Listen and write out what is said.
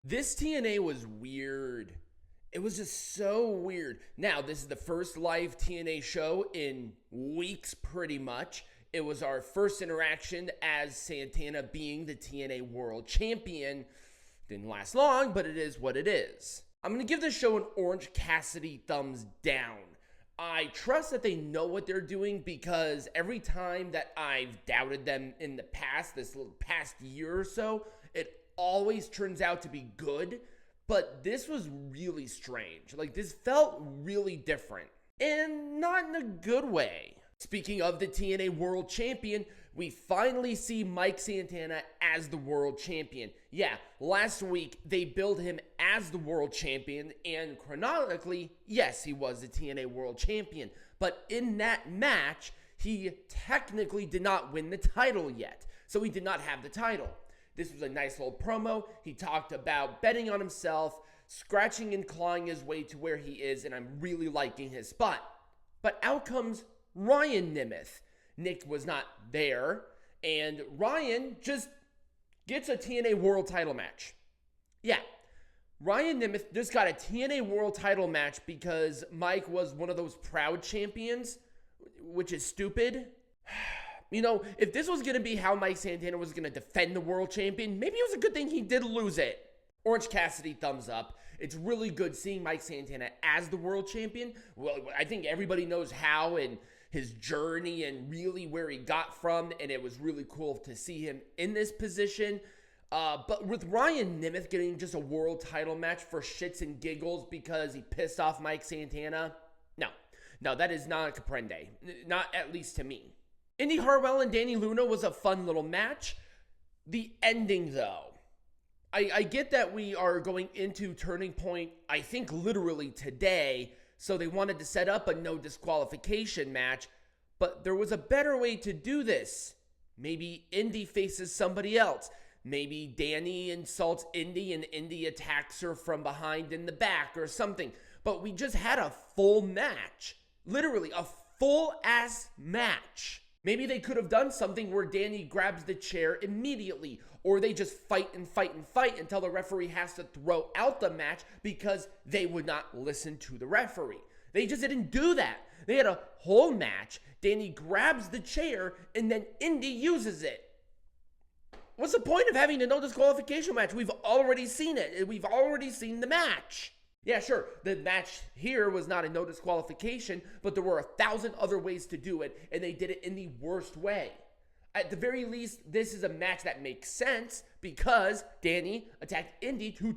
This TNA was weird. It was just so weird. Now, this is the first live TNA show in weeks, pretty much. It was our first interaction as Santana being the TNA World Champion. Didn't last long, but it is what it is. I'm going to give this show an Orange Cassidy thumbs down. I trust that they know what they're doing because every time that I've doubted them in the past, this little past year or so, it always turns out to be good. But this was really strange. Like, this felt really different. And not in a good way. Speaking of the TNA World Champion, we finally see Mike Santana as the World Champion. Yeah, last week they billed him as the World Champion, and chronologically, yes, he was the TNA World Champion. But in that match, he technically did not win the title yet. So he did not have the title. This was a nice little promo. He talked about betting on himself, scratching and clawing his way to where he is, and I'm really liking his spot. But out comes Ryan Nemeth. Nic was not there, and Ryan just gets a TNA World title match. Yeah, Ryan Nemeth just got a TNA World title match because Mike was one of those proud champions, which is stupid. You know, if this was going to be how Mike Santana was going to defend the World Champion, maybe it was a good thing he did lose it. Orange Cassidy thumbs up. It's really good seeing Mike Santana as the World Champion. Well, I think everybody knows how and his journey and really where he got from, and it was really cool to see him in this position. But with Ryan Nemeth getting just a world title match for shits and giggles because he pissed off Mike Santana, no, that is not a comprende. Not at least to me. Indi Hartwell and Dani Luna was a fun little match. The ending, though. I get that we are going into Turning Point, I think literally today, so they wanted to set up a no disqualification match, but there was a better way to do this. Maybe Indi faces somebody else. Maybe Dani insults Indi and Indi attacks her from behind in the back or something. But we just had a full match. Literally, a full-ass match. Maybe they could have done something where Dani grabs the chair immediately, or they just fight and fight and fight until the referee has to throw out the match because they would not listen to the referee. They just didn't do that. They had a whole match. Dani grabs the chair, and then Indi uses it. What's the point of having a no disqualification match? We've already seen it. We've already seen the match. Yeah, sure, the match here was not a no disqualification, but there were 1,000 other ways to do it, and they did it in the worst way. At the very least, this is a match that makes sense because Dani attacked Indi to